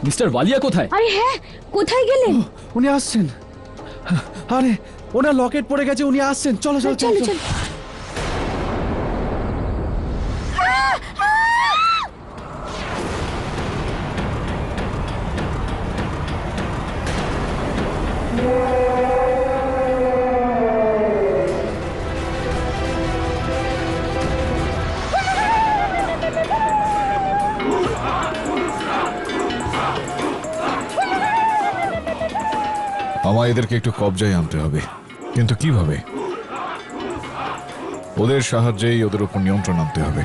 Mister ওয়ালিয়া কোথায়? আরে হ্যাঁ, কোথায় গেলেন? উনি আসছেন। আরে ওনার লকেট পড়ে গেছে, উনি আসছেন। চলো চলো চলো চলো। চলো। আমায় এদেরকে একটু কবজায় আনতে হবে, কিন্তু কিভাবে? ওদের সাহায্যেই ওদের উপর নিয়ন্ত্রণ আনতে হবে।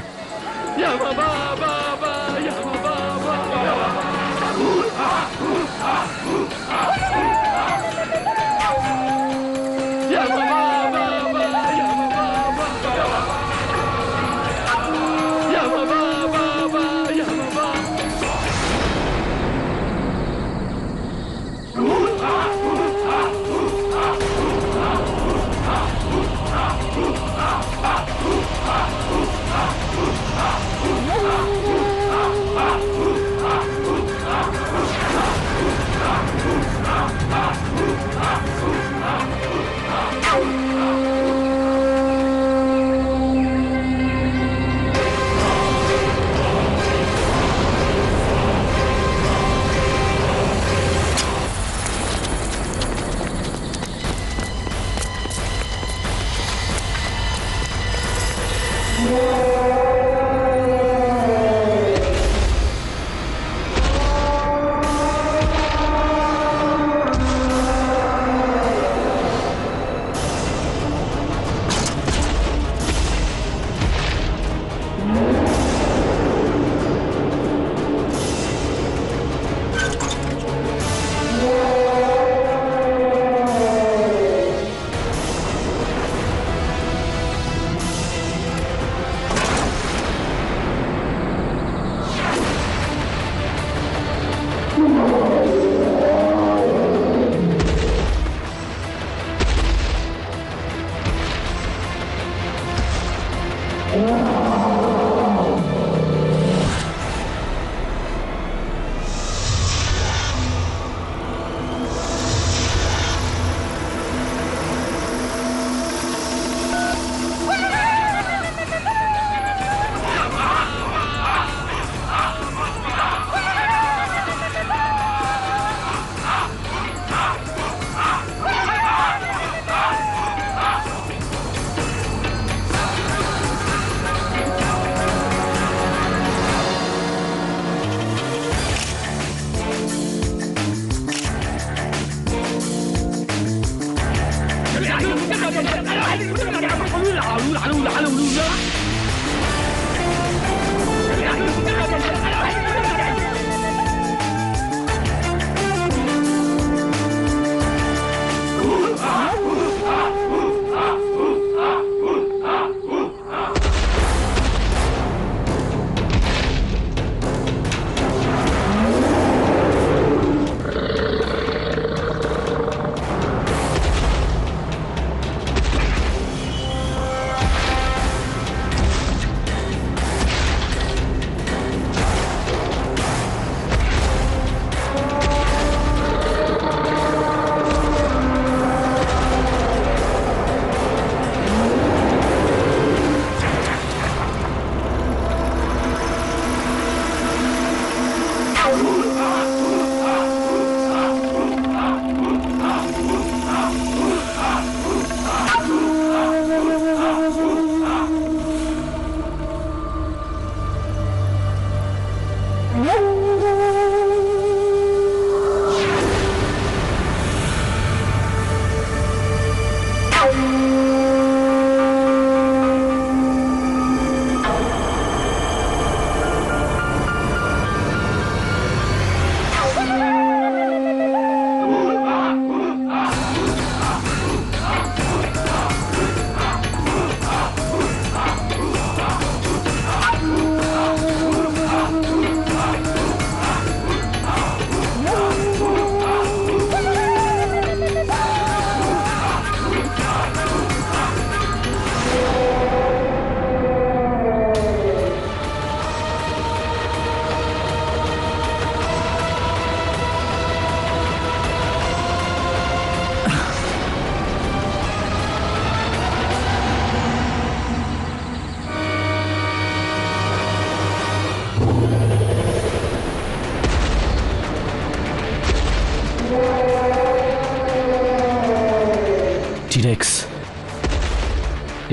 টিরেক্স,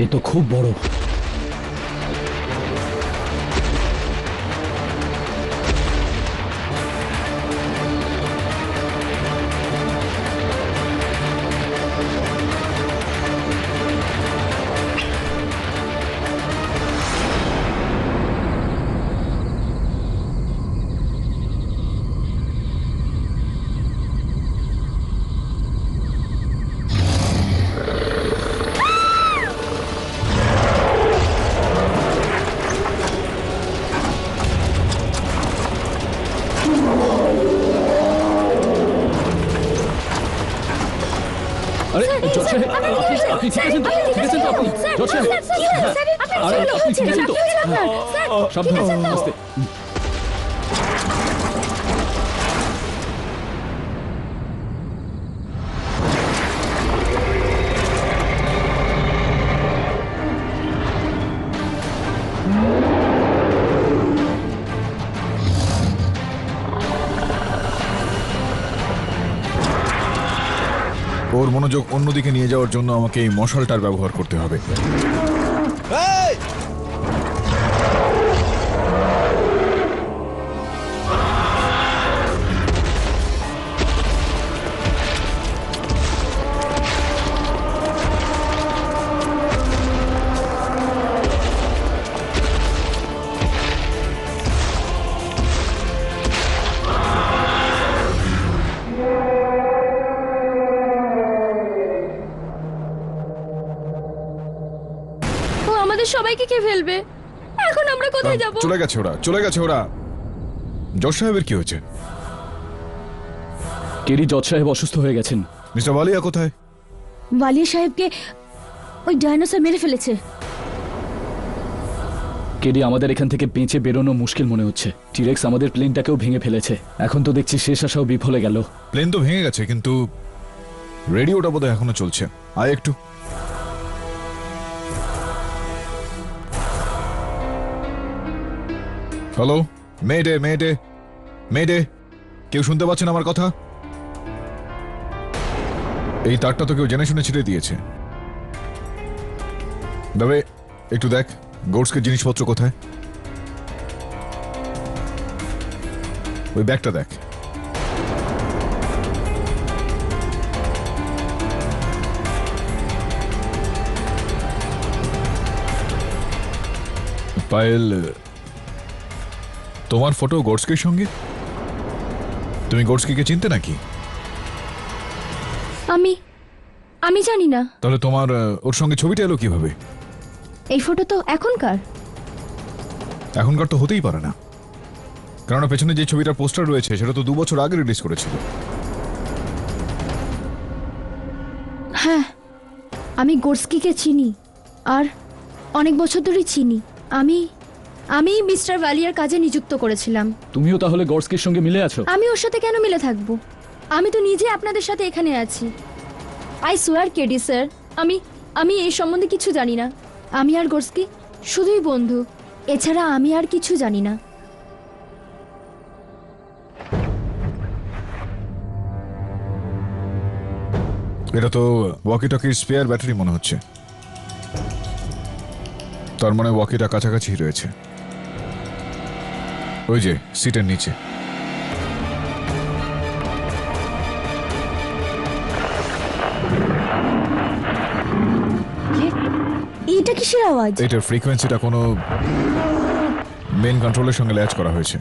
এ তো খুব বড়। আরে জজ সাহেব, আপনি ঠিক আছেন তো? ঠিক আছেন তো আপনি? জজ সাহেব, আরে আপনি ঠিক আছেন তো? সাবধানে, আস্তে। ওর মনোযোগ অন্যদিকে নিয়ে যাওয়ার জন্য আমাকে এই মশালটার ব্যবহার করতে হবে। ও আমাদের সবাইকে কে ফেলবে? এখন আমরা কোথায় যাব? চলে গেছে ওরা, চলে গেছে ওরা। জজ সাহেবের কি হয়েছে? কেরি জজ সাহেব অসুস্থ হয়ে গেছেন। মিস্টার ওয়ালিয়া কোথায়? ওয়ালিয়া সাহেবকে ওই ডাইনোসর মেরে ফেলেছে। কেরি, আমাদের এখান থেকে বেঁচে বেরোনো মুশকিল মনে হচ্ছে। টিরেক্স আমাদের প্লেনটাকেও ভেঙে ফেলেছে। এখন তো দেখছি শেষ আশাও বিফলে গেল। প্লেন তো ভেঙে গেছে, কিন্তু রেডিওটা বোধহয় এখনো চলছে। আয় একটু। হ্যালো, মেডে মেডে মেডে, কেউ শুনতে পাচ্ছেন আমার কথা? এই তারটা তো কেউ জেনে শুনে ছিঁড়ে দিয়েছে। তবে একটু দেখ গোডসকে জিনিসপত্র কোথায়। ওই ব্যাগটা দেখ। পায়েল, তোমার ফটো গোডস্কের সঙ্গে? তুমি গোডস্কে চিনতে নাকি? আমি জানি না। তাহলে তোমার ওর সঙ্গে ছবিটা এলো কিভাবে? এই ফটো তো এখনকার। এখনকার তো হতেই পারে না, কেননা পেছনে যে ছবিটার পোস্টার রয়েছে সেটা তো 2 বছর আগে রিলিজ করেছিল। হ্যাঁ, আমি গোর্স্কিকে চিনি, আর অনেক বছর ধরেই চিনি। আমি মিস্টার ওয়ালিয়ার কাজে নিযুক্ত করেছিলাম। তুমিও তাহলে গডস্কের সঙ্গে মিলে আছো? আমি ওর সাথে কেন মিলে থাকবো? আমি তো নিজে আপনাদের সাথে এখানে আছি। আই সোয়ার কেডি স্যার, আমি এই সম্বন্ধে কিছু জানি না। আমি আর গোর্স্কি শুধুই বন্ধু, এছাড়া আমি আর কিছু জানি না। এটা তো ওয়াকি টকির স্পেয়ার ব্যাটারি মনে হচ্ছে। তার মানে ওয়াকিটা কাছাকাছি রয়েছে, ওই যে সিটের নিচে। এইটা কিসের আওয়াজ? এটার ফ্রিকোয়েন্সিটা কোনো মেন কন্ট্রোলের সঙ্গে ল্যাচ করা হয়েছে।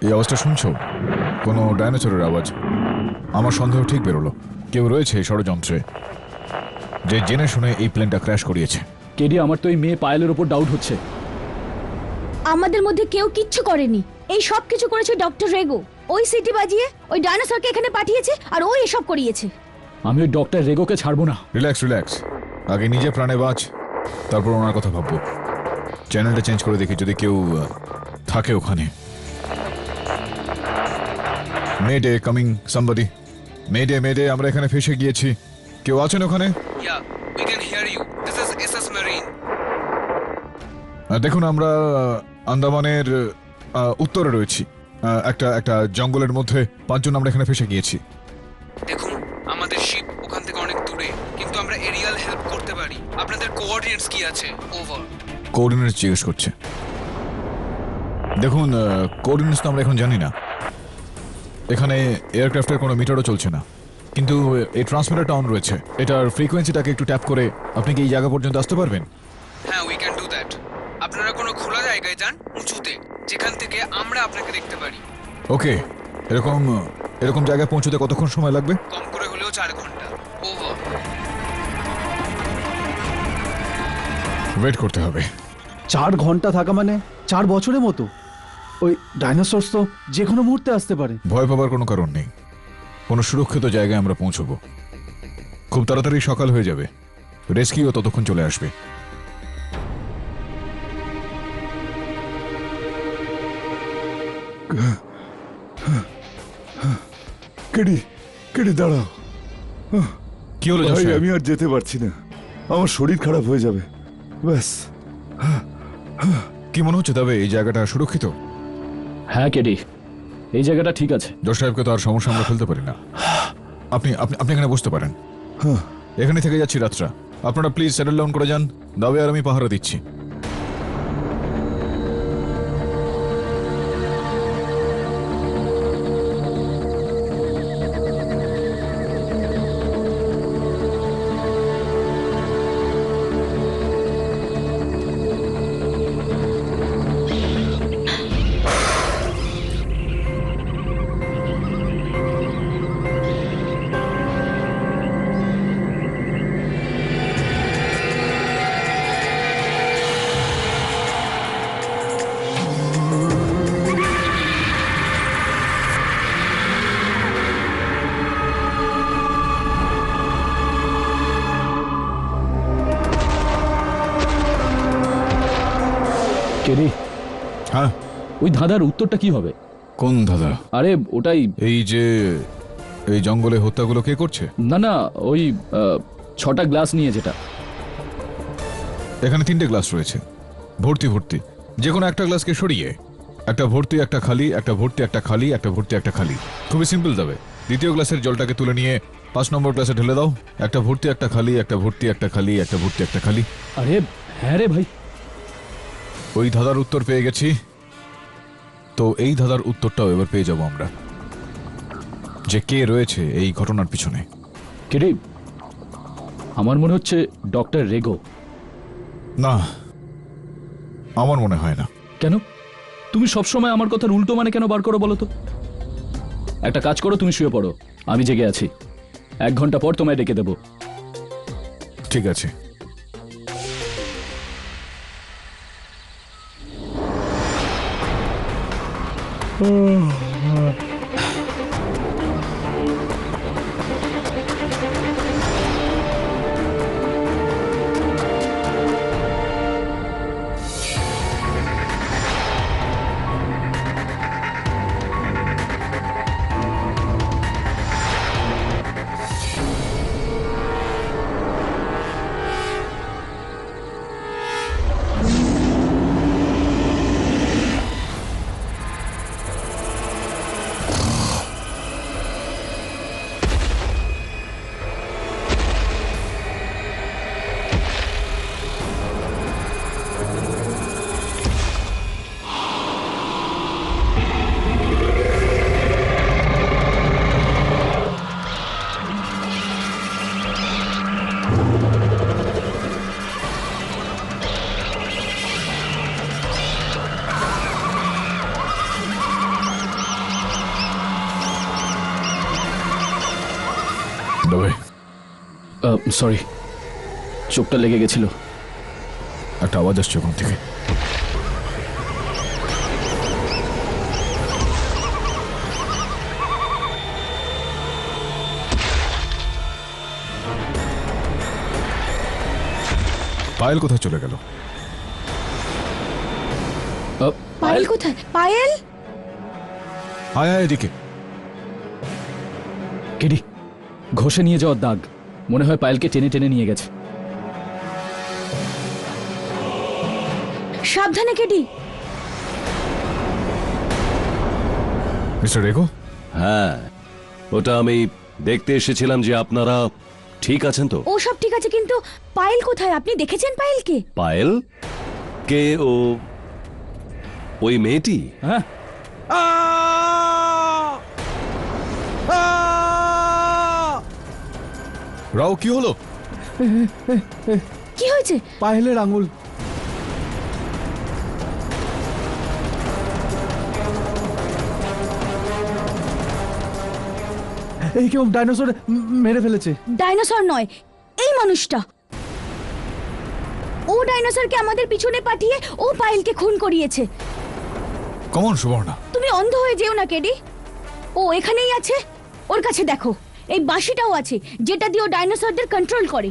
এই আওয়াজটা শুনছো? কোনো ডাইনোসরের আওয়াজ। আমার সন্দেহ ঠিক বেরোলো, কেউ রয়েছে এই ষড়যন্ত্রে যে জেনে শুনে এই প্লেনটা ক্র্যাশ করিয়েছে। কেরি, আমার তো এই মেয়ে পায়েলের উপর ডাউট হচ্ছে। আমাদের মধ্যে কেউ কিচ্ছু করেনি। এই সব কিছু করেছে ডক্টর রেগো। ওই সিটি বাজিয়ে ওই ডাইনোসরকে এখানে পাঠিয়েছে, আর ওই এসব করিয়েছে। আমি ওই ডক্টর রেগোকে ছাড়বো না। রিল্যাক্স রিল্যাক্স, আগে নিজে প্রাণে বাঁচ, তারপর ওনার কথা ভাববো। চ্যানেলটা চেঞ্জ করে দেখি যদি কেউ থাকে ওখানে। মেডে কামিং সামবডি। মেডে মেডে, আমরা এখানে ফেসে গিয়েছি। কেউ আছেন ওখানে? Yeah, we can hear you. This is SS Marine. দেখুন, আমরা আন্দামানের উত্তরে রয়েছি। একটা জঙ্গলের মধ্যে 5 জন আমরা এখানে ফেসে গিয়েছি। দেখুন, আমাদের শিপ ওখান থেকে অনেক দূরে, কিন্তু আমরা এরিয়াল হেল্প করতে পারি। আপনাদের কোঅর্ডিনেটস কি আছে? ওভার। কোঅর্ডিনেটস জিজ্ঞেস করছে। দেখুন, কোঅর্ডিনেটস তো আমরা এখন জানি না। এখানে এয়ারক্রাফটের কোনো মিটারও চলছে না, কিন্তু এই ট্রান্সমিটারটা অন রয়েছে। এটার ফ্রিকোয়েন্সিটাকে একটু ট্যাপ করে আপনি কি এই জায়গা পর্যন্ত আসতে পারবেন? হ্যাঁ, উই ক্যান ডু দ্যাট। আপনারা কোনো খোলা জায়গায় যান, উঁচুতে, যেখান থেকে আমরা আপনাকে দেখতে পারি। ওকে, এরকম জায়গায় পৌঁছতে কতক্ষণ সময় লাগবে? কম করে হলেও 4 ঘন্টা। ওভার। ওয়েট করতে হবে। 4 ঘন্টা থাকা মানে 4 বছরের মতো। ওই ডাইনোসরস তো যে কোনো মুহূর্তে আসতে পারে। ভয় পাবার কোনো কারণ নেই। কোনো সুরক্ষিত জায়গায় আমরা পৌঁছবো। খুব তাড়াতাড়ি সকাল হয়ে যাবে, রেস্কিউও ততক্ষণ চলে আসবে। কেডি, কেডি দাঁড়াও। কি হলো জশ ভাই, সাহেব? আমি আর যেতে পারছি না, আমার শরীর খারাপ হয়ে যাবে। ব্যাস। কি মনে হচ্ছে তবে এই জায়গাটা সুরক্ষিত? হ্যাঁ কেডি, এই জায়গাটা ঠিক আছে। জশ সাহেবকে তো আর সমস্যা আমরা ফেলতে পারি না। আপনি আপনি আপনি এখানে বসতে পারেন। হ্যাঁ। এখানে থেকে যাচ্ছি রাতটা। আপনারা প্লিজ সেটেল ডাউন করে যান। দাবে আর আমি পাহারা দিচ্ছি। কেডি, হ্যাঁ? ওই ধাঁধার উত্তরটা কি হবে? কোন দাদা? আরে ওটাই, এই যে এই জঙ্গলে হত্যাগুলো কে করছে? না না, ওই 6টা গ্লাস নিয়ে যেটা। এখানে 3টে গ্লাস রয়েছে, ভর্তি ভর্তি। যে কোনো একটা গ্লাসকে সরিয়ে একটা ভর্তি, একটা খালি, একটা ভর্তি, একটা খালি, একটা ভর্তি, একটা খালি। খুবই সিম্পল যাবে। দ্বিতীয় গ্লাসের জলটাকে তুলে নিয়ে 5 নম্বর গ্লাসে ঢেলে দাও। একটা ভর্তি, একটা খালি, একটা ভর্তি, একটা খালি, একটা ভর্তি, একটা খালি। আরে হ্যাঁ রে ভাই। ওই ধাঁধার উত্তর পেয়ে গেছি, তো এই ধাঁধার উত্তরটাও এবার পেয়ে যাব আমরা, যে কে রয়েছে এই ঘটনার পিছনে। কেডি, আমার মনে হচ্ছে ডক্টর রেগো। না, আমার মনে হয় না। কেন? তুমি সবসময় আমার কথার উল্টো মানে কেন বার করো বলো তো? একটা কাজ করো, তুমি শুয়ে পড়ো, আমি জেগে আছি। 1 ঘন্টা পর তোমায় ডেকে দেবো। ঠিক আছে। সরি, চোখটা লেগে গেছিল। একটা আওয়াজ আসছে ওখান থেকে। পায়েল কোথায় চলে গেল? পায়েল কোথায়? পায়েল? আয় আয় এদিকে। কেডি, ঘষে নিয়ে যাওয়ার দাগ, মনে হয় পায়েলকে টেনে টেনে নিয়ে গেছে। সাবধানে কেডি। মিস্টার রেগো? হ্যাঁ, ওটা আমি দেখতে এসেছিলাম যে আপনারা ঠিক আছেন তো? ও সব ঠিক আছে, কিন্তু পায়েল কোথায়? আপনি দেখেছেন পায়েলকে? পায়েল কে? ও ওই মেয়েটি? হ্যাঁ, রাও কি হলো? কি হয়েছে? পায়েলের আঙুল। এই কেউ ডাইনোসর মেরে ফেলেছে। ডাইনোসর নয়, এই মানুষটা। ও ডাইনোসরকে আমাদের পিছনে পাঠিয়ে ও পায়েলকে খুন করিয়েছে। কমন সুবর্ণা, তুমি অন্ধ হয়ে যেও না কেডি। ও এখানেই আছে, ওর কাছে দেখো। এই বাঁশিটাও আছে, যেটা দিয়ে ও ডাইনোসরদের কন্ট্রোল করে।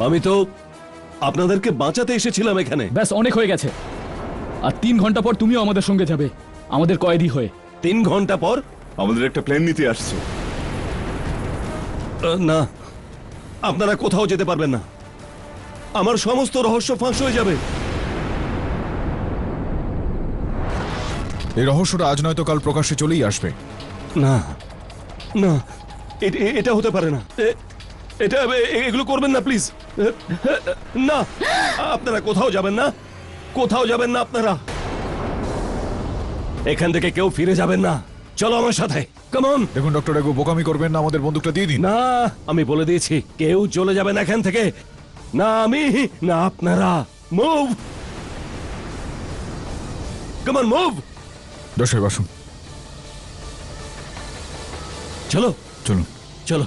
আমি তো আপনাদেরকে বাঁচাতে এসেছিলাম এখানে। ব্যাস অনেক হয়ে গেছে। আর 3 ঘন্টা পর তুমিও আমাদের সঙ্গে যাবে, আমাদের কয়েদি হয়ে। 3 ঘন্টা পর? আমাদের একটা প্ল্যান নিতে আসছে। না, আপনারা কোথাও যেতে পারবেন না। আমার সমস্ত রহস্য ফাঁস হয়ে যাবে। এই রহস্যটা আজ নয়তো কাল প্রকাশ্যে চলেই আসবে। না না, এটা হতে পারে না। এটা এগুলো করবেন না প্লিজ। না, আপনারা কোথাও যাবেন না, কোথাও যাবেন না আপনারা। এখান থেকে কেউ ফিরে যাবেন না। চলো আমার সাথে, কাম অন। দেখুন ডক্টর এগো, বোকামি করবেন না, আমাদের বন্দুকটা দিয়ে দিন। না, আমি বলে দিয়েছি কেউ চলে যাবেন এখান থেকে। না আমি, না আপনারা। Move, come on, move. দর্শক আসুন, চলো চলুন। চলো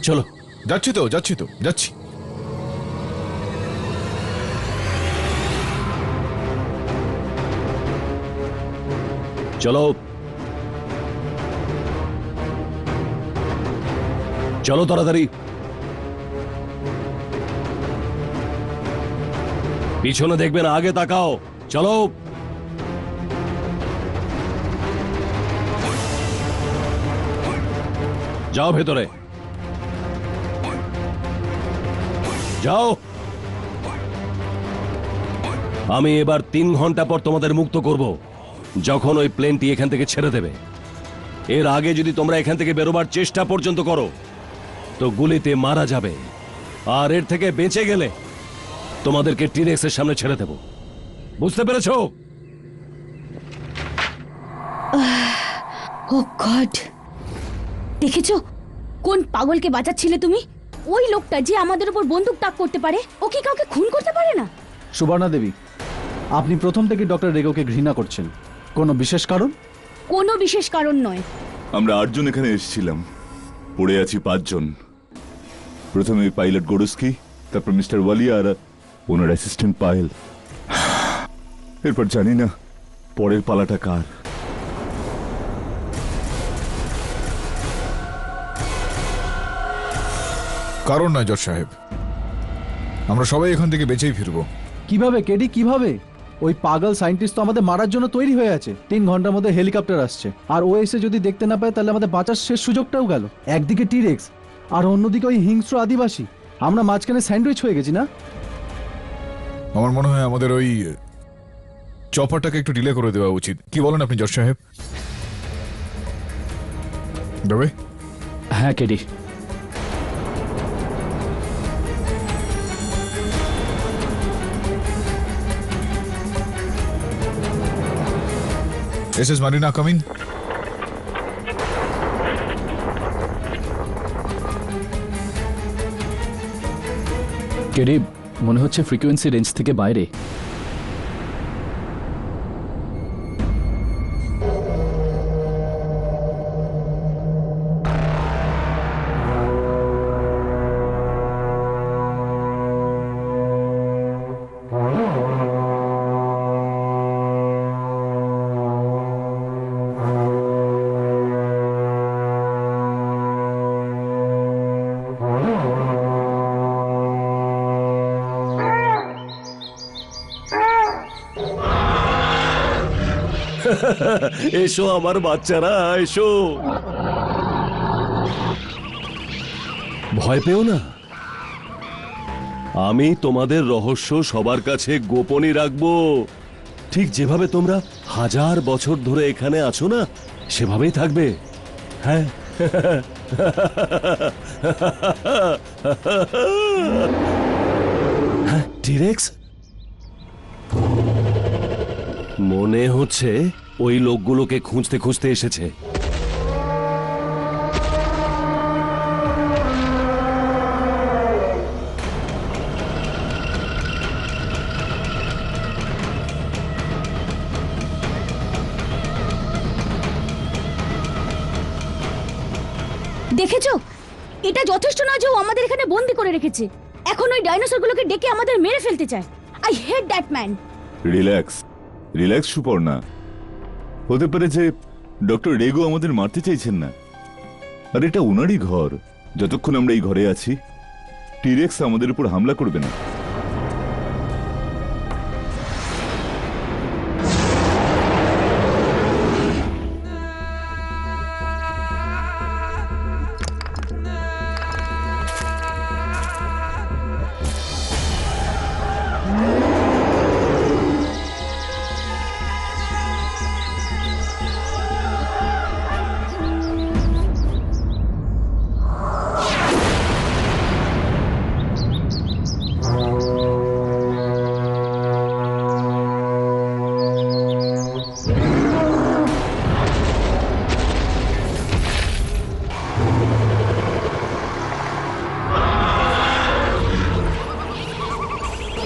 চলো। যাচ্ছি তো যাচ্ছি। চলো চলো তাড়াতাড়ি। পিছনে দেখবেন, আগে তাকাও। চলো। যাও ভেতরে যাও। আমি এবার 3 ঘন্টা পর তোমাদের মুক্ত করব, যখন ওই প্লেনটি এখান থেকে ছেড়ে দেবে। এর আগে যদি তোমরা এখান থেকে বেরোবার চেষ্টা পর্যন্ত করো তো গুলিতে মারা যাবে। আর এর থেকে বেঁচে গেলে তোমাদেরকে টিরেক্সের সামনে ছেড়ে দেব। বুঝতে পেরেছো? ও গড, দেখেছো কোন পাগলকে বাঁচাচ্ছিলে তুমি? ওই লোকটা যে আমাদের উপর বন্দুক তাক করতে পারে, ও কি কাউকে খুন করতে পারে না? সুবর্ণা দেবী, আপনি প্রথম থেকে ডক্টর রেগোকে ঘৃণা করছেন। কোনো বিশেষ কারণ? কোনো বিশেষ কারণ নয়। আমরা 8 জন এখানে এসেছিলাম, পড়ে আছি 5 জন। প্রথমে পাইলট গোরস্কি, তারপর মিস্টার ওয়ালিয়া আর ওনার অ্যাসিস্ট্যান্ট পায়েল। এরপর জানি না পরের পালাটা কার। কারণ নয় জজ সাহেব, আমরা সবাই এখান থেকে বেঁচেই ফিরবো। কিভাবে কেডি, কিভাবে? ওই পাগল সায়েন্টিস্ট তো আমাদের মারার জন্য তৈরি হয়ে আছে। 3 ঘন্টার মধ্যে হেলিকপ্টার আসছে, আর ও এসে যদি দেখতে না পায় তাহলে আমাদের বাঁচার শেষ সুযোগটাও গেল। একদিকে টিরেক্স আর অন্যদিকে ওই হিংস্র আদিবাসী। আমরা মাঝখানে স্যান্ডউইচ হয়ে গেছি না? আমার মনে হয় আমাদের ওই চপারটাকে একটু ডিলে করে দেওয়া উচিত। কি বলেন আপনি জজ সাহেব? দেবে? হ্যাঁ KD. SS Marina coming. KD, মনে হচ্ছে ফ্রিকোয়েন্সি রেঞ্জ থেকে বাইরে। এসো আমার বাচ্চারা, এসো। ভয় পেও না, আমি তোমাদের রহস্য সবার কাছে গোপনই রাখবো। ঠিক যেভাবে তোমরা 1000 বছর ধরে এখানে আছো না, সেভাবেই থাকবে। হ্যাঁ। হ্যাঁ, টিরেক্স, মনে হচ্ছে ওই লোকগুলোকে খুঁজতে খুঁজতে এসেছে। দেখেছো, এটা যথেষ্ট না যে ও আমাদের এখানে বন্দি করে রেখেছে, এখন ওই ডাইনোসরগুলোকে ডেকে আমাদের মেরে ফেলতে চায়। I hate that man. Relax, relax Suparna. হতে পারে যে ডক্টর রেগো আমাদের মারতে চাইছেন না, আর এটা ওনারই ঘর। যতক্ষণ আমরা এই ঘরে আছি, টিরেক্স আমাদের উপর হামলা করবে না।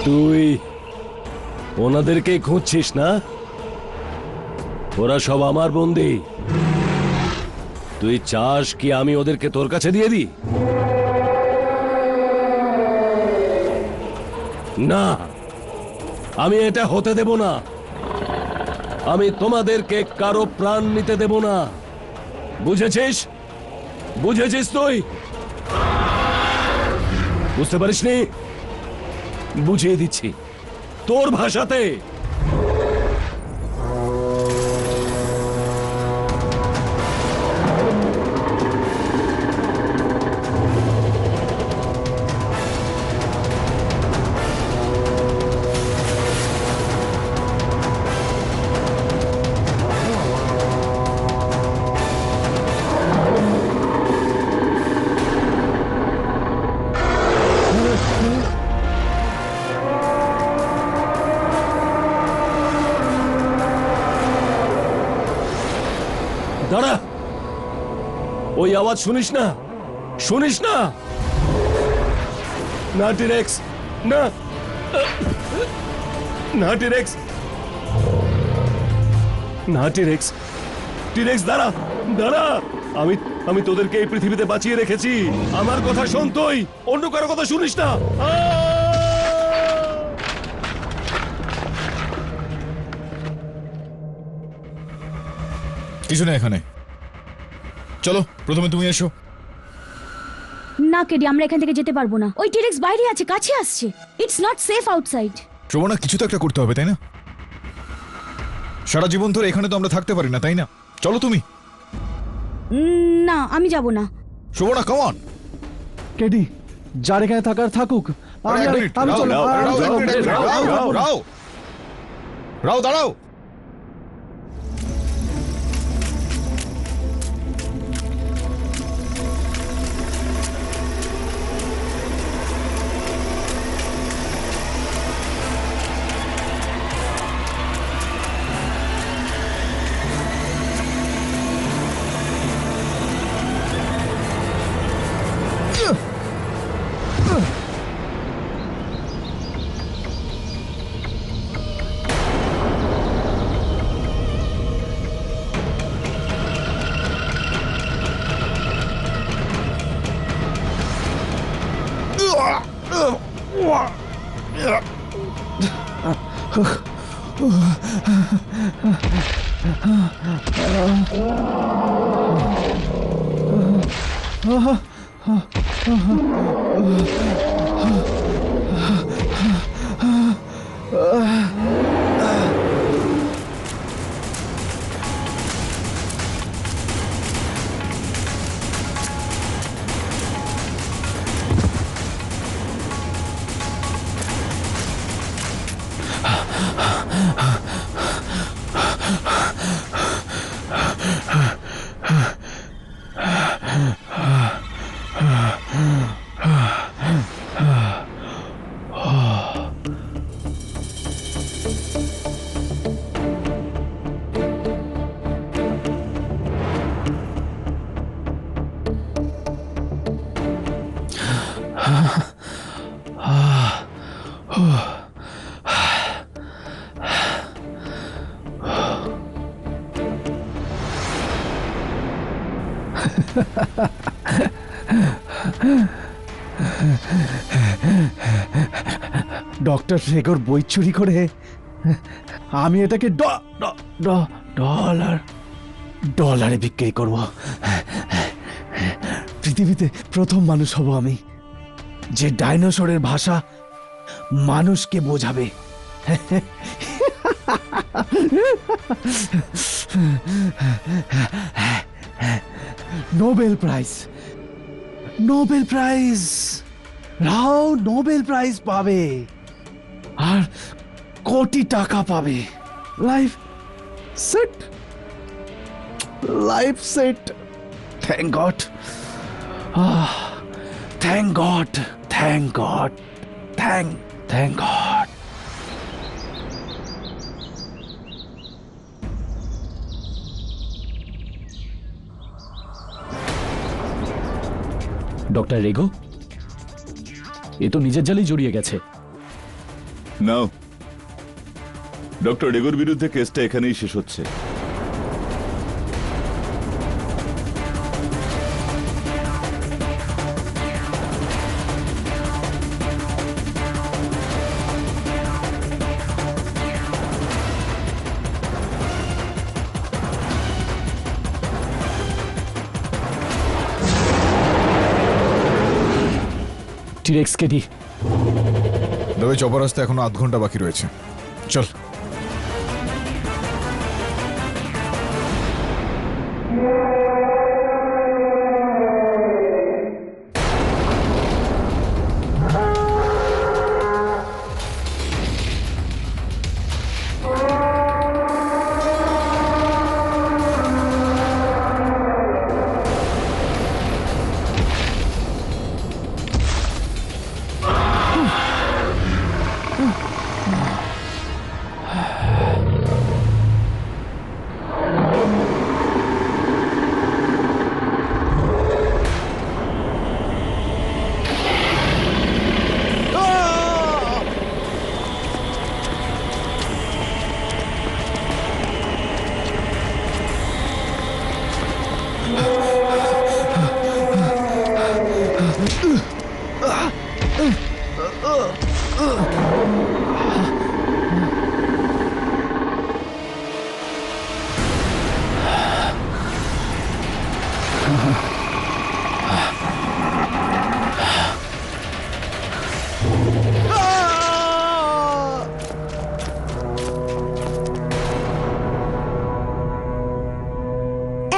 তুই ওনাদেরকে খুঁজছিস না? ওরা সব আমার বন্দী। তুই চাস কি আমি ওদেরকে তোর কাছে দিয়ে দিই? না, আমি এটা হতে দেব না। আমি তোমাদেরকে কারো প্রাণ নিতে দেব না। বুঝেছিস? বুঝেছিস তুই? বুঝতে পারিসনি? বুঝিয়ে দিচ্ছি তোর ভাষাতে। দাঁড়া, ওই আওয়াজ শুনিস না? শুনিস না? না টিরেক্স, না, না টিরেক্স, না টিরেক্স, টিরেক্স দাঁড়া, দাঁড়া। আমি তোদেরকে এই পৃথিবীতে বাঁচিয়ে রেখেছি। আমার কথা শোন, তুই অন্য কারো কথা শুনিস না। কিছু না এখানে। চলো, প্রথমে তুমি এসো। না কেডি, আমরা এখান থেকে যেতে পারবো না। ওই টিরেক্স বাইরে আছে, কাছে আসছে। It's not safe outside. Shravana, কিছু তো একটা করতে হবে, তাই না? সারা জীবন ধরে এখানে তো আমরা থাকতে পারি না, তাই না? চলো তুমি। না, আমি যাব না। Shravana, come on. কেডি, যার এখানে থাকার থাকুক। আমি চলো। রাও, দাঁড়াও। ডক্টর রেগর বই চুরি করে আমি এটাকে ডলারে বিক্রি করব। পৃথিবীতে প্রথম মানুষ হব আমি যে ডাইনোসরের ভাষা মানুষকে বোঝাবে। নোবেল প্রাইজ, নোবেল প্রাইজ, রাও নোবেল প্রাইজ পাবে আর কোটি টাকা পাবে। Life set, life set. Thank God, thank God, thank God, thank God. Doctor Rego, এ তো নিজের জালেই জড়িয়ে গেছে। নাও, ডক্টর রেগোর বিরুদ্ধে কেসটা এখানেই শেষ হচ্ছে। টিরেক্স কেডি, তবে চপার আসতে এখনো আধ ঘন্টা বাকি রয়েছে। চল।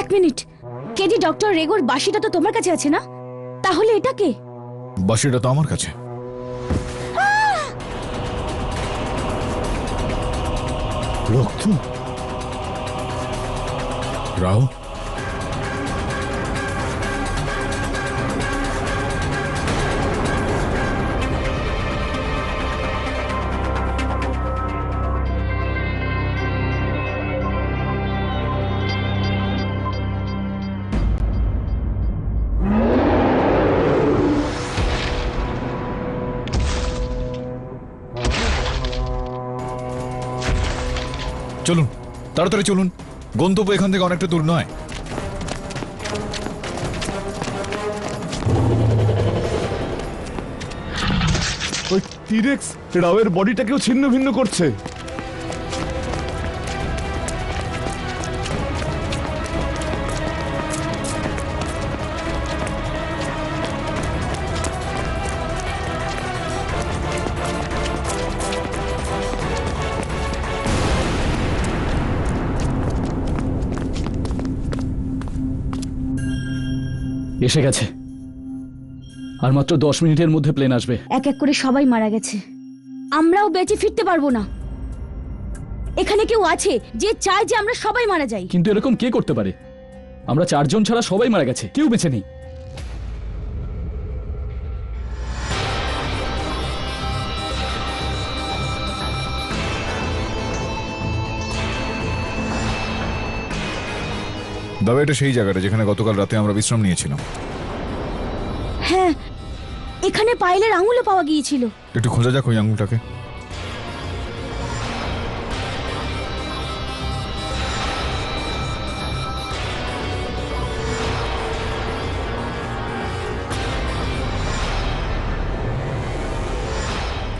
এক মিনিট, কেডি, ডক্টর রেগোর বাঁশিটা তো তোমার কাছে আছে না? তাহলে এটা কে? বাঁশিটা তো আমার কাছে। রক্ত, রাও, চলুন তাড়াতাড়ি চলুন, গন্তব্য এখান থেকে অনেকটা দূর নয়। ওই টিরেক্স রাওয়ের বডিটাকেও ছিন্ন ভিন্ন করছে। এসে গেছে, আর মাত্র 10 মিনিটের মধ্যে প্লেন আসবে। এক এক করে সবাই মারা গেছে, আমরাও বেঁচে ফিরতে পারবো না। এখানে কেউ আছে যে চায় যে আমরা সবাই মারা যাই? কিন্তু এরকম কে করতে পারে? আমরা 4 জন ছাড়া সবাই মারা গেছে, কেউ বেঁচে নেই। দাদা, এটা সেই জায়গাটা যেখানে গতকাল রাতে আমরা বিশ্রাম নিয়েছিলাম। হ্যাঁ, এখানে পায়েলের আঙুলও পাওয়া গিয়েছিল। একটু খোঁজা যাক ওই আঙুলটাকে।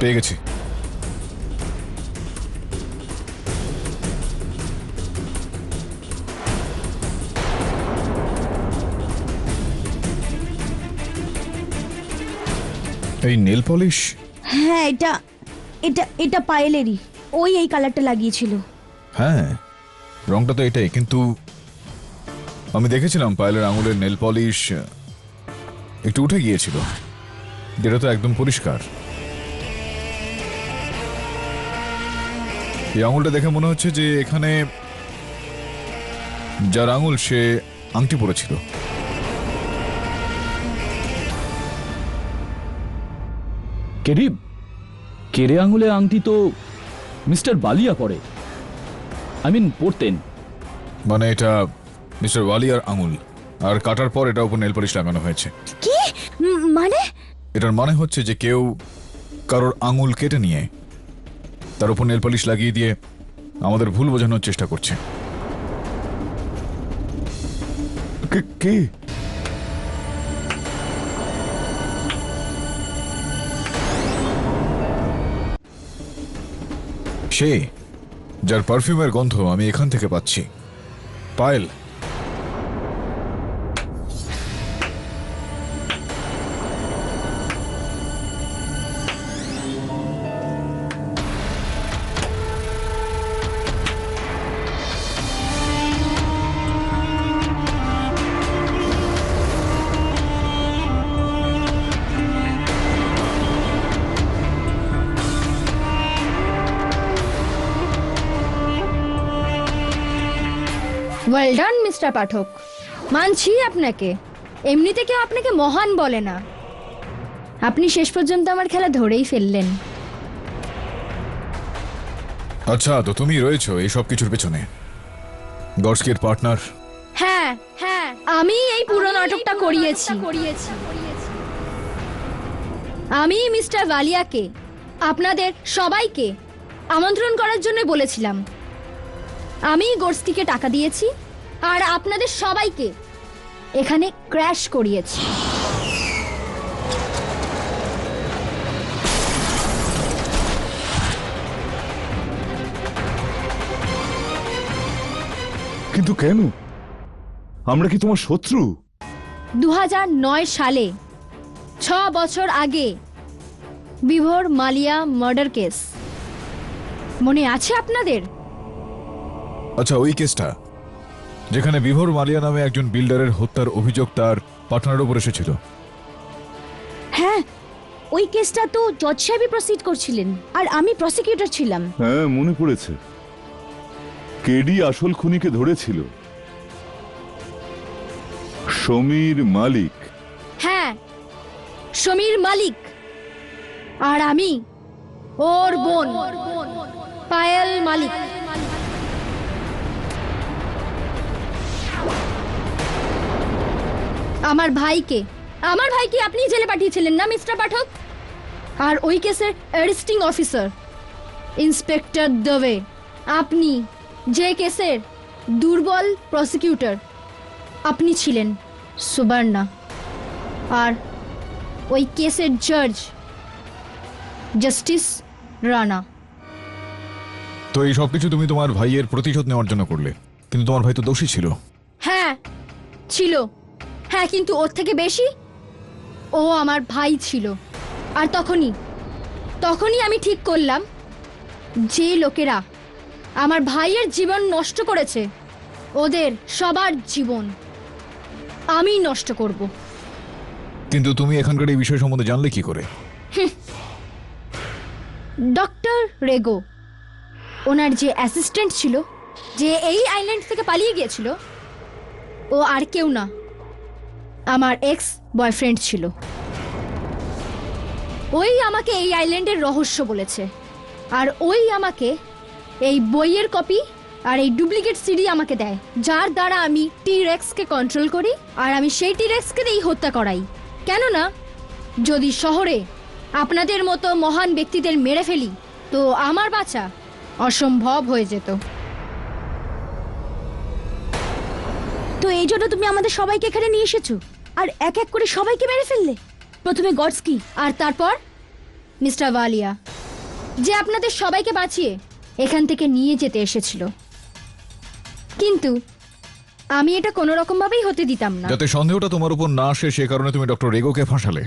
পেয়ে গেছি। এই নেল পলিশ? হ্যাঁ, এটা এটা এটা পায়েলেরই। ওই এই কালারটা লাগিয়েছিল। হ্যাঁ, রংটা তো এটাই, কিন্তু আমি দেখেছিলাম পায়েলের আঙুলের নেল পলিশ একটু উঠে গিয়েছিল। যেটা তো একদম পরিষ্কার। এই আঙুলটা দেখে মনে হচ্ছে যে এখানে যার আঙুল সে আংটি পরেছিল। কেরে আঙুলে আংটি তো মিস্টার বালিয়া পরে, পরতেন। মানে এটা মিস্টার ওয়ালিয়ার আঙুল, আর কাটার পর এটা উপর নেল পলিশ লাগানো হয়েছে। কি মানে? এটার মানে হচ্ছে যে কেউ কারোর আঙুল কেটে নিয়ে তার উপর নেল পলিশ লাগিয়ে দিয়ে আমাদের ভুল বোঝানোর চেষ্টা করছে। কে? সে যার পারফিউমের গন্ধ আমি এখান থেকে পাচ্ছি। পায়েল। ওয়েল ডান মিস্টার পাঠক, মানছি আপনাকে। এমনিতে কেউ আপনাকে মহান বলে না। আপনি শেষ পর্যন্ত আমার খেলা ধরেই ফেললেন। আচ্ছা, তো তুমি রয়েছো এই সব কিছুর পেছনে, গডস্কির পার্টনার। হ্যাঁ হ্যাঁ, আমি এই পুরো নাটকটা করিয়েছি। আমি মিস্টার ওয়ালিয়াকে আপনাদের সবাইকে আমন্ত্রণ করার জন্য বলেছিলাম। আমি গোর্স্কিকে টাকা দিয়েছি আর আপনাদের সবাইকে এখানে ক্র্যাশ করিয়েছি। কিন্তু কেন? আমরা কি তোমার শত্রু? 2009 সালে 6 বছর আগে বিভোর মালিয়া মার্ডার কেস মনে আছে আপনাদের? আচ্ছা, ওই কেসটা যেখানে বিভোর মালিয়া নামে একজন বিল্ডারের হত্যার অভিযোগ তার পার্টনারের উপর এসেছিল। হ্যাঁ, ওই কেসটা তো জজ সাহেবই প্রসিড করছিলেন আর আমি প্রসিকিউটর ছিলাম। হ্যাঁ, মনে পড়েছে। কেডি আসল খুনিকে ধরেছিল, সমীর মালিক। হ্যাঁ, সমীর মালিক। আর আমি ওর বোন পায়েল মালিক। আমার ভাইকে আপনি জেলে পাঠিয়েছিলেন না মিস্টার পাঠক? আর ওই কেসের অ্যারেস্টিং অফিসার ইন্সপেক্টর দবে আপনি। যে কেসের দুর্বল প্রসিকিউটর আপনি ছিলেন সুবর্ণা। আর ওই কেসের জজ জাস্টিস রানা। তো এই সবকিছু তুমি তোমার ভাইয়ের প্রতিশোধ নেওয়ার জন্য করলে, কিন্তু তোমার ভাই তো দোষী ছিল। হ্যাঁ ছিল, হ্যাঁ, কিন্তু ওর থেকে বেশি ও আমার ভাই ছিল। আর তখনই আমি ঠিক করলাম যে লোকেরা আমার ভাইয়ের জীবন নষ্ট করেছে ওদের সবার জীবন আমি নষ্ট করব। কিন্তু তুমি এখানকার এই বিষয় সম্বন্ধে জানলে কি করে? ডক্টর রেগো, ওনার যে অ্যাসিস্ট্যান্ট ছিল, যে এই আইল্যান্ড থেকে পালিয়ে গিয়েছিল, ও আর কেউ না, আমার এক্স বয়ফ্রেন্ড ছিল। ওই আমাকে এই আইল্যান্ডের রহস্য বলেছে, আর ওই আমাকে এই বইয়ের কপি আর এই ডুপ্লিকেট সিডি আমাকে দেয়, যার দ্বারা আমি টি-রেক্সকে কন্ট্রোল করি। আর আমি সেই টি-রেক্সকে দিয়েই হত্যা করাই। কেননা যদি শহরে আপনাদের মতো মহান ব্যক্তিদের মেরে ফেলি তো আমার বাঁচা অসম্ভব হয়ে যেত। তো এই জন্য তুমি আমাদের সবাইকে এখানে নিয়ে এসেছো আর এক এক করে সবাইকে মেরে ফেললে। প্রথমে গডস্কি আর তারপর মিস্টার ওয়ালিয়া। যে আপনাদের সবাইকে বাঁচিয়ে এখান থেকে নিয়ে যেতে এসেছিল, কিন্তু আমি এটা কোনো রকম ভাবেই হতে দিতাম না। যাতে সন্দেহটা তোমার উপর না আসে সে কারণে তুমি ডক্টর রেগোকে ফাঁসালে,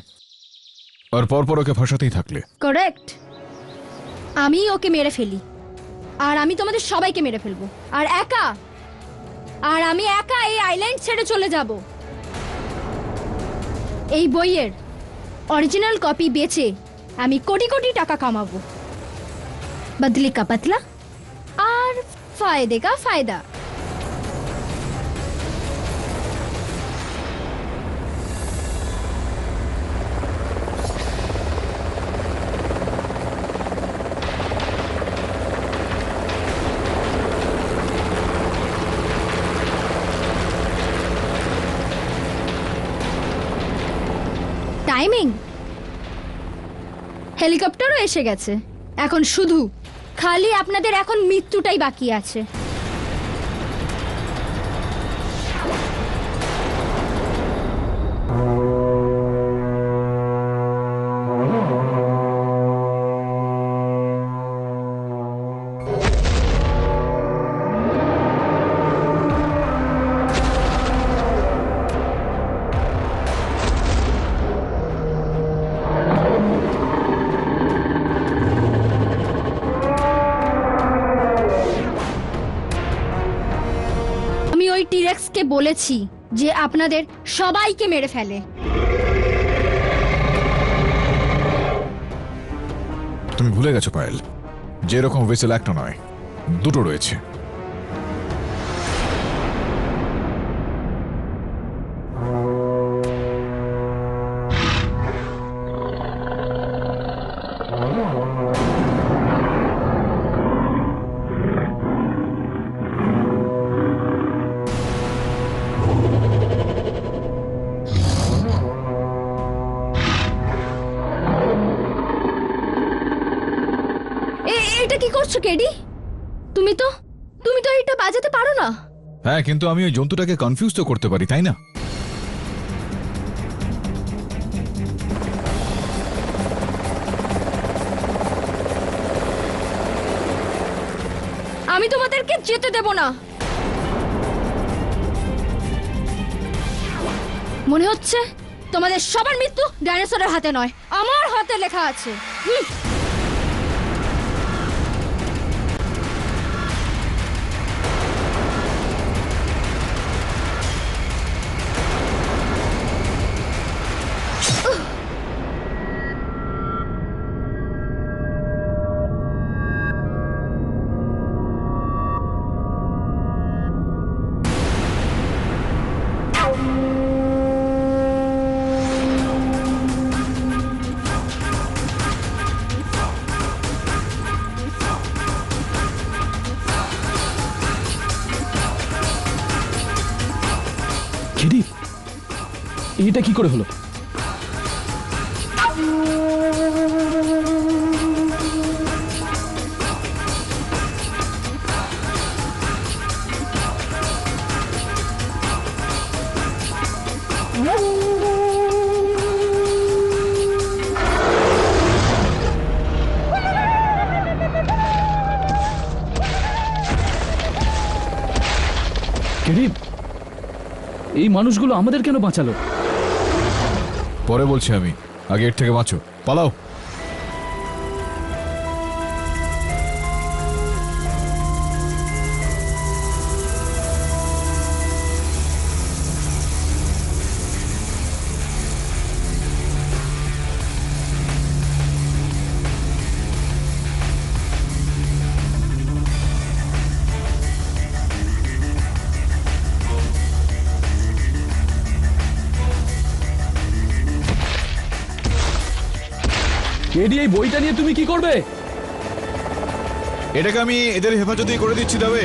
আর পরপর ওকে ফাঁসাতেই থাকলে। কারেক্ট। আমি ওকে মেরে ফেলি, আর আমি তোমাদের সবাইকে মেরে ফেলবো, আর আমি একা এই আইল্যান্ড ছেড়ে চলে যাব। এই বইয়ের অরিজিনাল কপি বেচে আমি কোটি কোটি টাকা কামাবো। বদলে কা বদলা আর ফায়দে কা ফায়দা। টাইমিং। হেলিকপ্টারও এসে গেছে। এখন শুধু খালি আপনাদের এখন মৃত্যুটাই বাকি আছে। ওই টিরেক্সকে বলেছি যে আপনাদের সবাইকে মেরে ফেলে। তুমি ভুলে গেছো পায়েল, যে রকম ভেসেল একটা নয়, দুটো রয়েছে। এটা কি করছো কেডি? তুমি তো এটা বাজাতে পারো না। হ্যাঁ, কিন্তু আমি ওই জন্তুটাকে কনফিউজ তো করতে পারি, তাই না? আমি তোমাদেরকে যেতে দেব না। মনে হচ্ছে তোমাদের সবার মৃত্যু ডাইনোসরের হাতে নয়, আমার হাতে লেখা আছে। কেডি, এটা কি করে হলো? কেডি, এই মানুষগুলো আমাদের কেন বাঁচালো? পরে বলছি আমি, আগে এর থেকে বাঁচো, পালাও। কেডি, এই বইটা নিয়ে তুমি কি করবে? এটাকে আমি এদের হেফাজতেই করে দিচ্ছি, তবে